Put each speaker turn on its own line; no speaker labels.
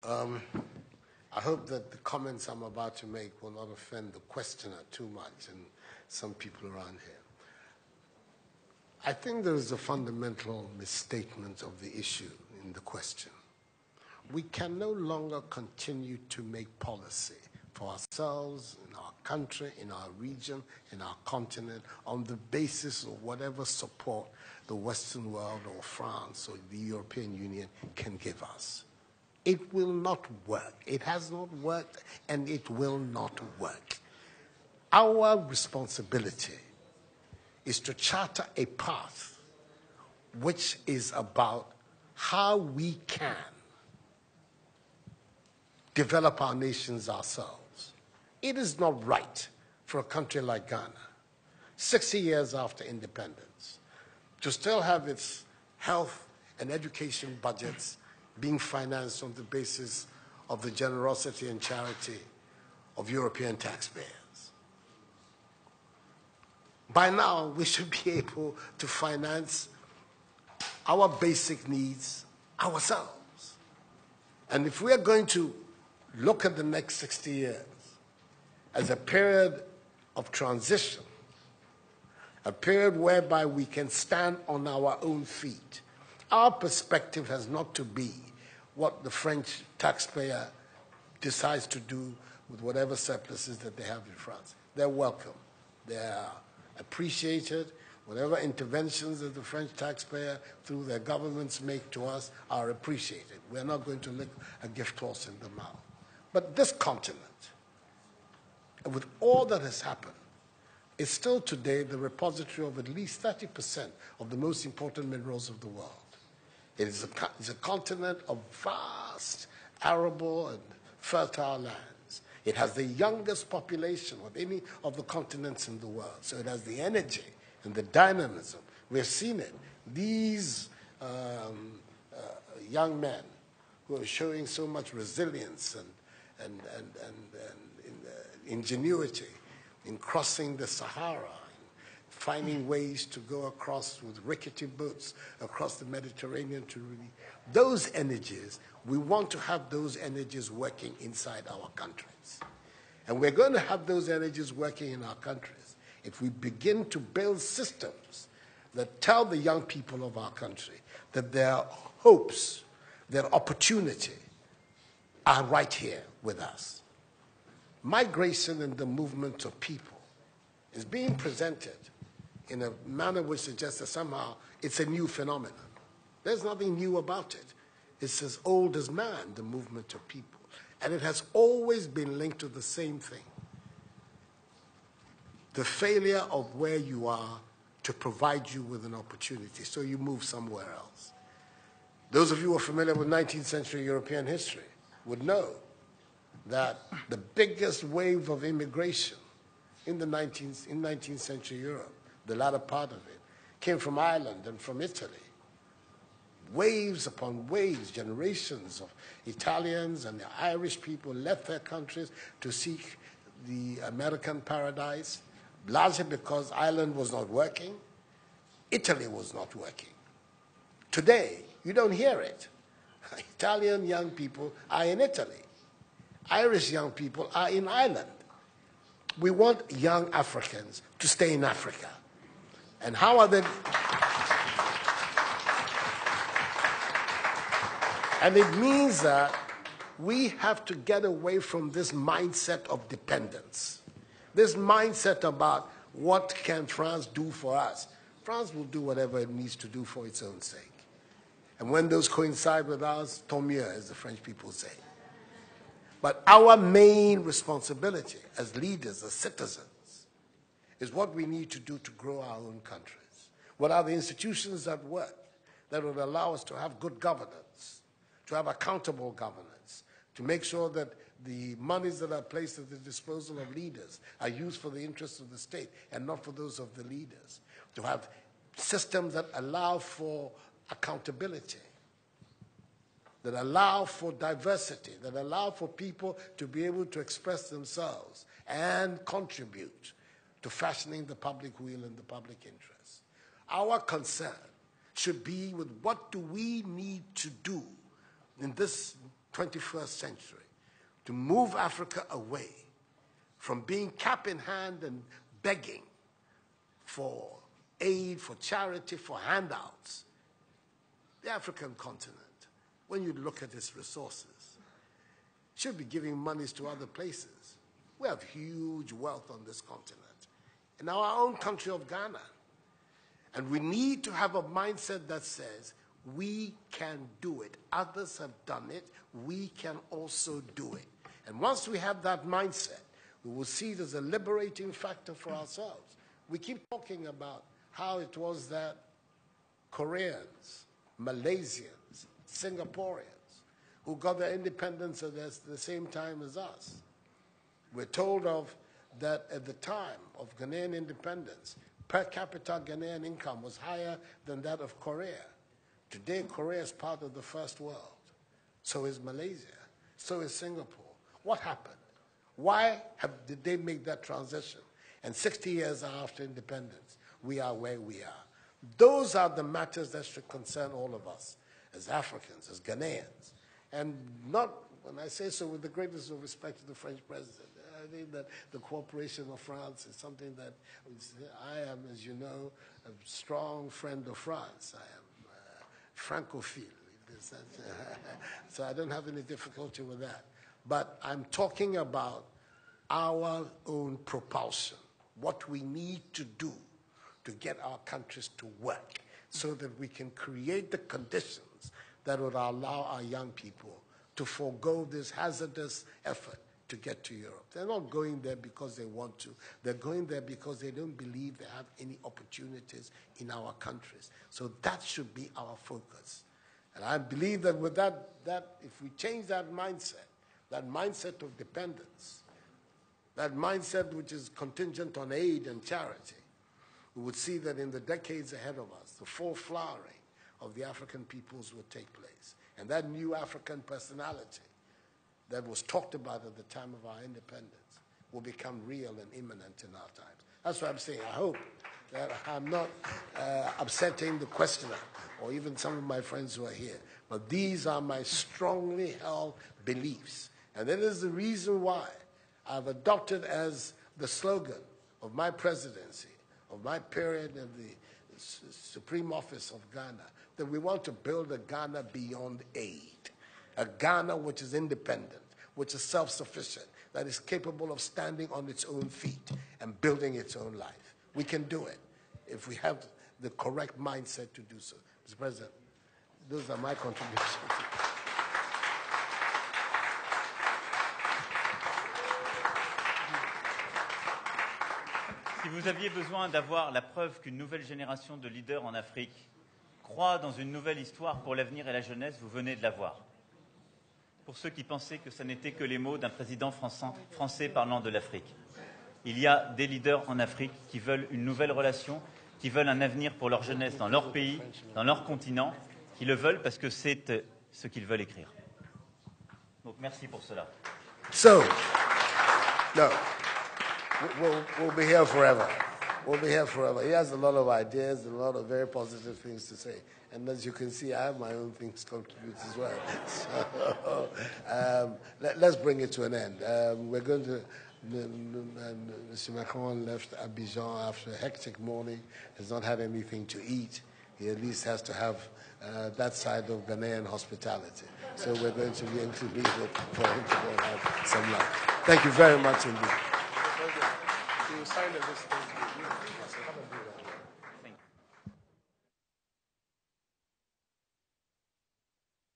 I hope that the comments I'm about to make will not offend the questioner too much and some people around here. I think there is a fundamental misstatement of the issue in the question. We can no longer continue to make policy for ourselves, in our country, in our region, in our continent, on the basis of whatever support the Western world or France or the European Union can give us. It will not work. It has not worked, and it will not work. Our responsibility is to charter a path which is about how we can develop our nations ourselves. It is not right for a country like Ghana, 60 years after independence, to still have its health and education budgets being financed on the basis of the generosity and charity of European taxpayers. By now, we should be able to finance our basic needs ourselves. And if we are going to look at the next 60 years as a period of transition, a period whereby we can stand on our own feet, our perspective has not to be what the French taxpayer decides to do with whatever surpluses that they have in France. They're welcome. They are appreciated. Whatever interventions that the French taxpayer through their governments make to us are appreciated. We're not going to lick a gift horse in the mouth. But this continent, with all that has happened, is still today the repository of at least 30% of the most important minerals of the world. It is a continent of vast, arable, and fertile lands. It has the youngest population of any of the continents in the world. So it has the energy and the dynamism. We've seen it. These young men who are showing so much resilience and ingenuity in crossing the Sahara, finding ways to go across with rickety boats across the Mediterranean to really, those energies, we want to have those energies working inside our countries. And we're going to have those energies working in our countries if we begin to build systems that tell the young people of our country that their hopes, their opportunity are right here with us. Migration and the movement of people is being presented in a manner which suggests that somehow it's a new phenomenon. There's nothing new about it. It's as old as man, the movement of people. And it has always been linked to the same thing. The failure of where you are to provide you with an opportunity, so you move somewhere else. Those of you who are familiar with 19th century European history would know that the biggest wave of immigration in 19th century Europe, the latter part of it, came from Ireland and from Italy. Waves upon waves, generations of Italians and the Irish people left their countries to seek the American paradise, largely because Ireland was not working, Italy was not working. Today, you don't hear it. Italian young people are in Italy. Irish young people are in Ireland. We want young Africans to stay in Africa. And how are they? And it means that we have to get away from this mindset of dependence. This mindset about what can France do for us. France will do whatever it needs to do for its own sake. And when those coincide with ours, tant mieux, as the French people say. But our main responsibility as leaders, as citizens, is what we need to do to grow our own countries. What are the institutions that work that would allow us to have good governance, to have accountable governance, to make sure that the monies that are placed at the disposal of leaders are used for the interests of the state and not for those of the leaders, to have systems that allow for accountability, that allow for diversity, that allow for people to be able to express themselves and contribute to fashioning the public will and the public interest. Our concern should be with what do we need to do in this 21st century, to move Africa away from being cap in hand and begging for aid, for charity, for handouts. The African continent, when you look at its resources, should be giving monies to other places. We have huge wealth on this continent, in our own country of Ghana. And we need to have a mindset that says, we can do it. Others have done it. We can also do it. And once we have that mindset, we will see it as a liberating factor for ourselves. We keep talking about how it was that Koreans, Malaysians, Singaporeans, who got their independence at the same time as us. We're told of that at the time of Ghanaian independence, per capita Ghanaian income was higher than that of Korea. Today, Korea is part of the first world. So is Malaysia. So is Singapore. What happened? Why did they make that transition? And 60 years after independence, we are where we are. Those are the matters that should concern all of us as Africans, as Ghanaians. And not, when I say so with the greatest of respect to the French president, I think that the cooperation of France is something that I am, as you know, a strong friend of France. I am Francophile. So I don't have any difficulty with that. But I'm talking about our own propulsion, what we need to do to get our countries to work so that we can create the conditions that would allow our young people to forego this hazardous effort to get to Europe. They're not going there because they want to. They're going there because they don't believe they have any opportunities in our countries. So that should be our focus. And I believe that with that if we change that mindset of dependence, that mindset which is contingent on aid and charity, we would see that in the decades ahead of us, the full flowering of the African peoples would take place. And that new African personality that was talked about at the time of our independence will become real and imminent in our times. That's what I'm saying. I hope that I'm not upsetting the questioner or even some of my friends who are here. But these are my strongly held beliefs. And that is the reason why I've adopted as the slogan of my presidency, of my period of the Supreme Office of Ghana, that we want to build a Ghana beyond aid. A Ghana which is independent, which is self-sufficient, that is capable of standing on its own feet and building its own life. We can do it if we have the correct mindset to do so. Mr. President, those are my contributions.
Si vous aviez besoin d'avoir la preuve qu'une nouvelle génération de leaders en Afrique croit dans une nouvelle histoire pour l'avenir et la jeunesse, vous venez de la voir. Pour ceux qui pensaient que ce n'étaient que les mots d'un président français parlant de l'Afrique. Il y a des leaders en Afrique qui veulent une nouvelle relation, qui veulent un avenir pour leur jeunesse dans leur pays, dans leur continent, qui le veulent parce que c'est ce qu'ils veulent écrire. Donc merci pour cela.
So, no, we'll be here forever. We'll be here forever. He has a lot of ideas, a lot of very positive things to say. And as you can see, I have my own things to contribute as well. So, let's bring it to an end. We're going to... Mr. Macron left Abidjan after a hectic morning, has not had anything to eat. He at least has to have that side of Ghanaian hospitality. So we're going to be interviewing for him to go and have some lunch. Thank you very much indeed. You signed this thing.